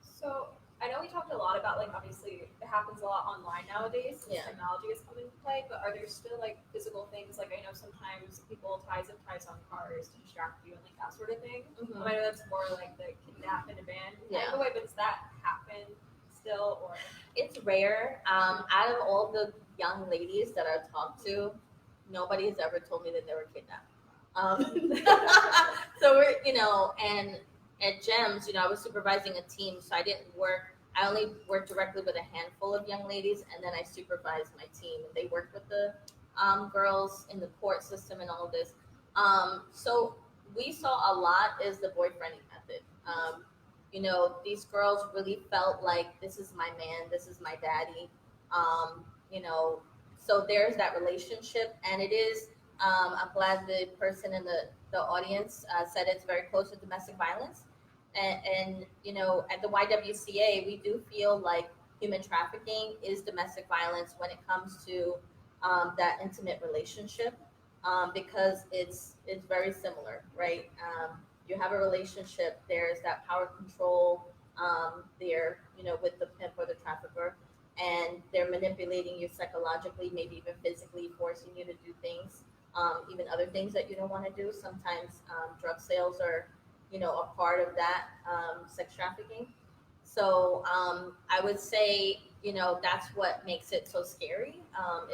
So I know we talked a lot about like obviously it happens a lot online nowadays since Yeah. technology has come into play, but are there still like physical things? Like I know sometimes people tie zip ties on cars to distract you and like that sort of thing. Mhm. I know that's more like the kidnap and abandon Yeah. kind of way, but does that happen still or? It's rare. Out of all the young ladies that I've talked to, nobody has ever told me that they were kidnapped. So we're, and at GEMS, I was supervising a team, so I only worked directly with a handful of young ladies, and then I supervised my team, and they worked with the girls in the court system and all of this. So we saw a lot is the boyfriending method. These girls really felt like this is my man, this is my daddy. Um, you know, so there's that relationship, and it is. I'm glad the person in the audience said it's very close to domestic violence, and at the YWCA we do feel like human trafficking is domestic violence when it comes to that intimate relationship, because it's very similar, right? You have a relationship, there's that power control there, with the pimp or the trafficker, and they're manipulating you psychologically, maybe even physically, forcing you to do things, even other things that you don't want to do. Sometimes drug sales are, a part of that, sex trafficking. So I would say, that's what makes it so scary,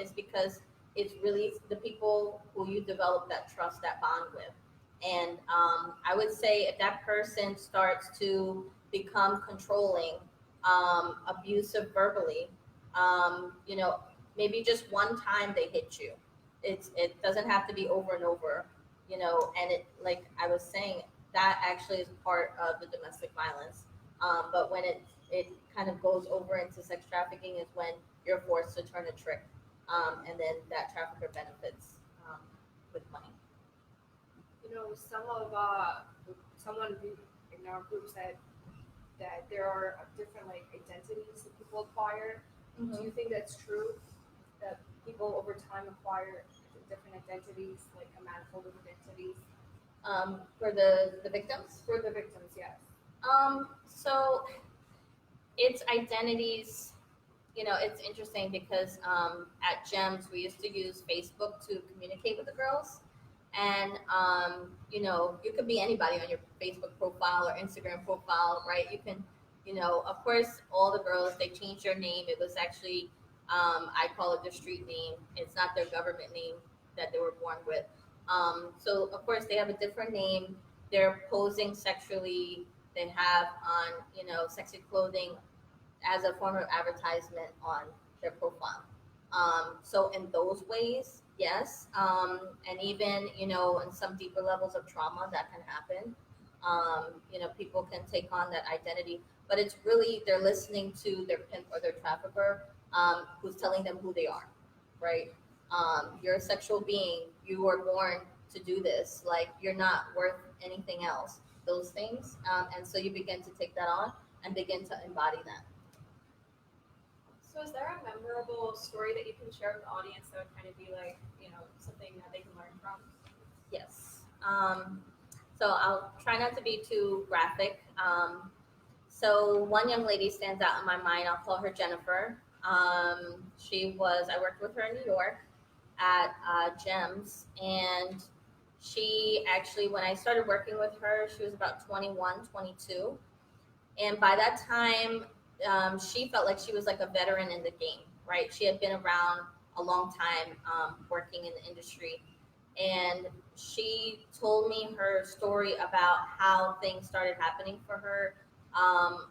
is because it's really the people who you develop that trust, that bond with. And I would say if that person starts to become controlling, abusive verbally, maybe just one time they hit you. It doesn't have to be over and over, and it, like I was saying, that actually is part of the domestic violence. But when it kind of goes over into sex trafficking is when you're forced to turn a trick, and then that trafficker benefits with money. Someone in our group said that there are different like identities that people acquire. Mhm. Do you think that's true? That people over time acquire different identities, like a manifold of identities? For the victims? For the victims, yes. So it's identities. It's interesting because at GEMS we used to use Facebook to communicate with the girls, and you could be anybody on your Facebook profile or Instagram profile, right? You can, of course, all the girls, they changed their name. It was actually, I call it their street name. It's not their government name that they were born with. So of course they have a different name. They're posing sexually. They have on, sexy clothing as a form of advertisement on their profile. So in those ways, yes, and even in some deeper levels of trauma that can happen. People can take on that identity, but it's really they're listening to their pimp or their trafficker, who's telling them who they are, right? You're a sexual being. You were born to do this. Like you're not worth anything else. Those things, and so you begin to take that on and begin to embody that. So is there a memorable story that you can share with the audience that would kind of be like, something that they can learn from? Yes. So I'll try not to be too graphic. So one young lady stands out in my mind. I'll call her Jennifer. I worked with her in New York at Gems, and she actually, when I started working with her, she was about 21, 22. And by that time, she felt like she was like a veteran in the game, right? She had been around a long time, working in the industry. And she told me her story about how things started happening for her.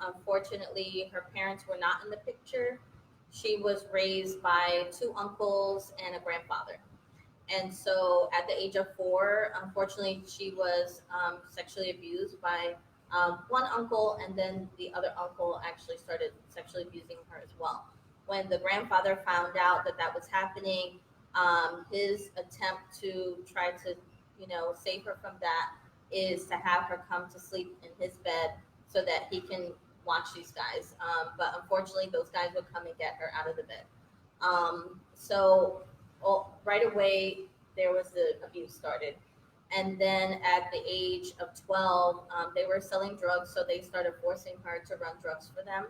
Unfortunately, her parents were not in the picture. She was raised by two uncles and a grandfather. And so at the age of 4, unfortunately, she was sexually abused by one uncle, and then the other uncle actually started sexually abusing her as well. When the grandfather found out that that was happening, his attempt to try to, save her from that is to have her come to sleep in his bed so that he can watch these guys. But unfortunately, those guys would come and get her out of the bed. So right away, there was the abuse started. And then at the age of 12, they were selling drugs, so they started forcing her to run drugs for them.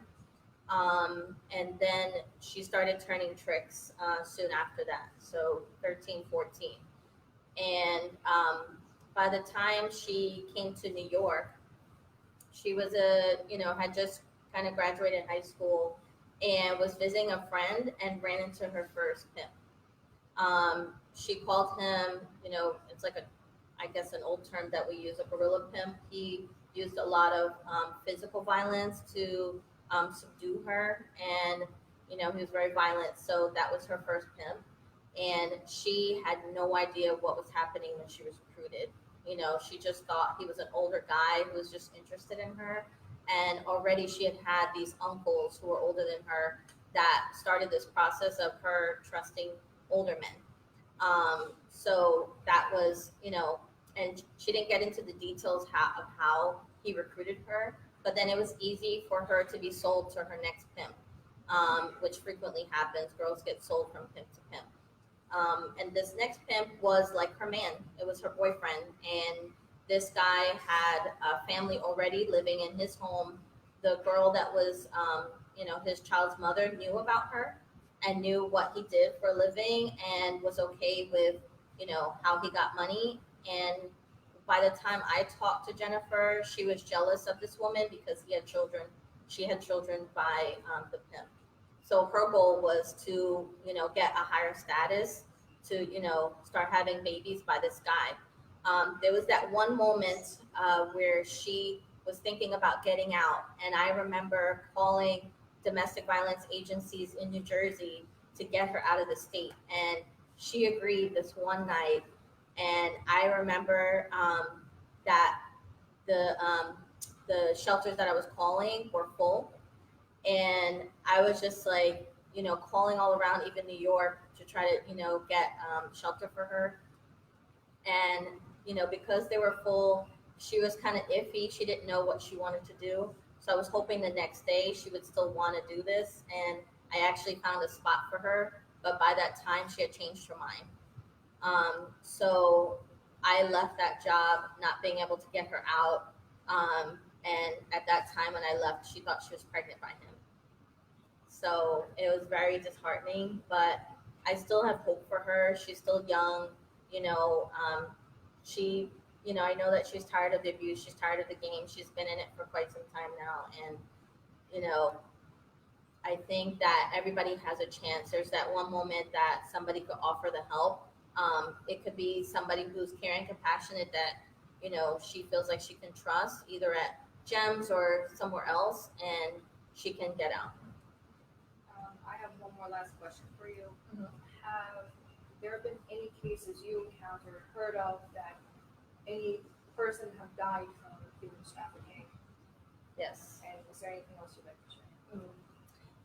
And then she started turning tricks soon after that, so 13, 14. And by the time she came to New York, she was had just kind of graduated high school and was visiting a friend and ran into her first pimp. She called him, it's like I guess an old term that we use, a gorilla pimp. He used a lot of physical violence to subdue her, and he was very violent. So that was her first pimp, and she had no idea what was happening when she was recruited. She just thought he was an older guy who was just interested in her, and already she had had these uncles who were older than her that started this process of her trusting older men. So that was, and she didn't get into the details of how he recruited her, but then it was easy for her to be sold to her next pimp, which frequently happens. Girls get sold from pimp to pimp. And this next pimp was like her man. It was her boyfriend. And this guy had a family already living in his home. The girl that was, his child's mother knew about her and knew what he did for a living and was okay with, how he got money. And by the time I talked to Jennifer, she was jealous of this woman because he had children. She had children by the pimp. So her goal was to, get a higher status, to, start having babies by this guy. There was that one moment where she was thinking about getting out. And I remember calling domestic violence agencies in New Jersey to get her out of the state. And she agreed this one night. And I remember that the shelters that I was calling were full. And I was just like, calling all around, even New York, to try to, get shelter for her. And, because they were full, she was kind of iffy. She didn't know what she wanted to do. So I was hoping the next day she would still want to do this. And I actually found a spot for her. But by that time, she had changed her mind. So I left that job not being able to get her out. And at that time when I left, she thought she was pregnant by him. So it was very disheartening, but I still have hope for her. She's still young, she, I know that she's tired of the abuse. She's tired of the game. She's been in it for quite some time now. And, I think that everybody has a chance. There's that one moment that somebody could offer the help. It could be somebody who's caring, compassionate, that, she feels like she can trust, either at Gems or somewhere else, and she can get out. I have one more last question for you. Have there been any cases you encountered, heard of, that any person have died from human trafficking? Yes. And is there anything else you'd like to share?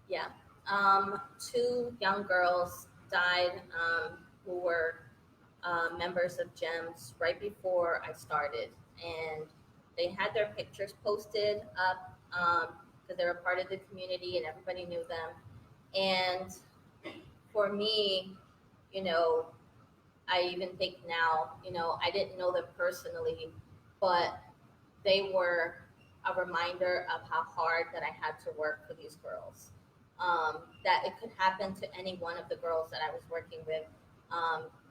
Yeah. 2 young girls died who were members of GEMS right before I started. And they had their pictures posted up because they were part of the community and everybody knew them. And for me, you know, I even think now, you know, I didn't know them personally, but they were a reminder of how hard that I had to work for these girls. That it could happen to any one of the girls that I was working with,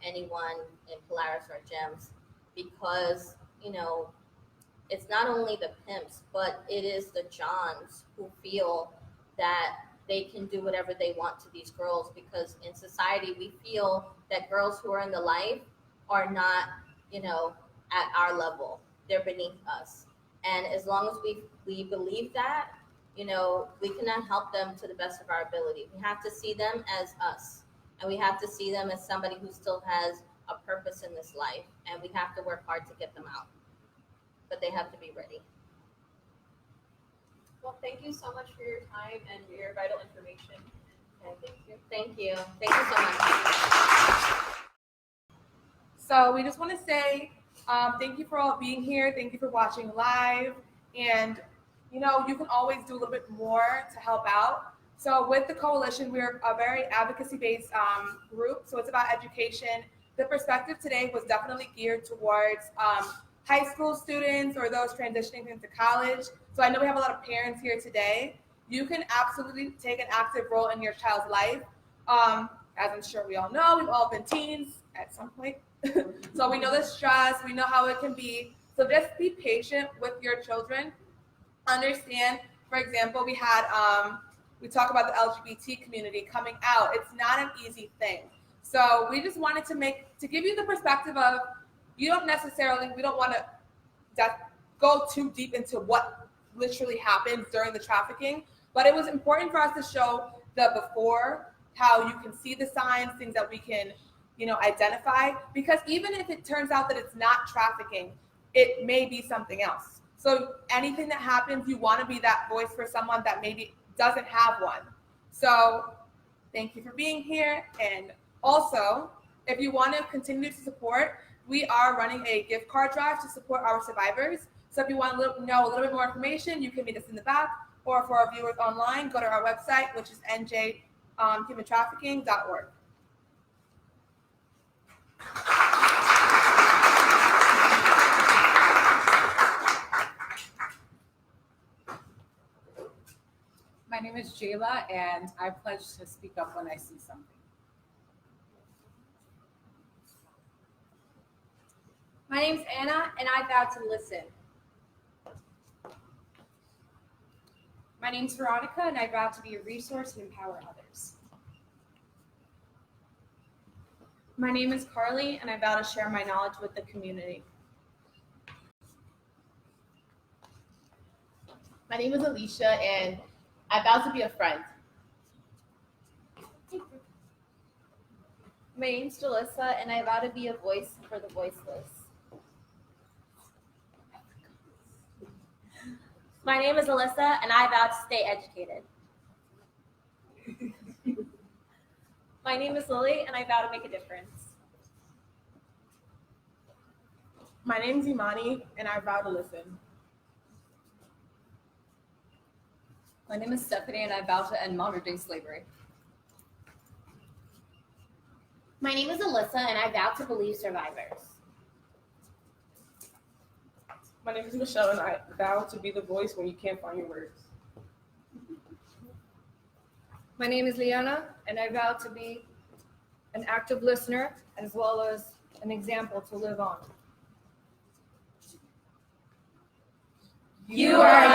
anyone in Polaris or GEMS, because, you know, it's not only the pimps, but it is the Johns who feel that they can do whatever they want to these girls, because in society we feel that girls who are in the life are not, you know, at our level. They're beneath us. And as long as we believe that, you know, we cannot help them to the best of our ability. We have to see them as us, and we have to see them as somebody who still has a purpose in this life, and we have to work hard to get them out. But they have to be ready. Well, thank you so much for your time and your vital information. And thank you. Thank you. Thank you so much. So we just want to say thank you for all being here. Thank you for watching live. And, you know, you can always do a little bit more to help out. So with the coalition, we're a very advocacy-based group. So it's about education. The perspective today was definitely geared towards high school students or those transitioning into college. So I know we have a lot of parents here today. You can absolutely take an active role in your child's life. As I'm sure we all know, we've all been teens at some point. So we know the stress, we know how it can be. So just be patient with your children. Understand, for example, we talk about the LGBT community coming out. It's not an easy thing. So we just wanted to give you the perspective of, we don't want to go too deep into what literally happens during the trafficking, but it was important for us to show the before, how you can see the signs, things that we can, you know, identify, because even if it turns out that it's not trafficking, it may be something else. So anything that happens, you want to be that voice for someone that maybe doesn't have one. So thank you for being here. And also, if you want to continue to support, we are running a gift card drive to support our survivors. So if you want to know a little bit more information, you can meet us in the back, or for our viewers online, go to our website, which is njhumantrafficking.org. My name is Jayla, and I pledge to speak up when I see something. My name's Anna, and I vow to listen. My name's Veronica, and I vow to be a resource and empower others. My name is Carly, and I vow to share my knowledge with the community. My name is Alicia, and I vow to be a friend. My name's Jalissa, and I vow to be a voice for the voiceless. My name is Alyssa, and I vow to stay educated. My name is Lily, and I vow to make a difference. My name's Imani, and I vow to listen. My name is Stephanie, and I vow to end modern-day slavery. My name is Alyssa, and I vow to believe survivors. My name is Michelle, and I vow to be the voice when you can't find your words. My name is Liana, and I vow to be an active listener as well as an example to live on. You are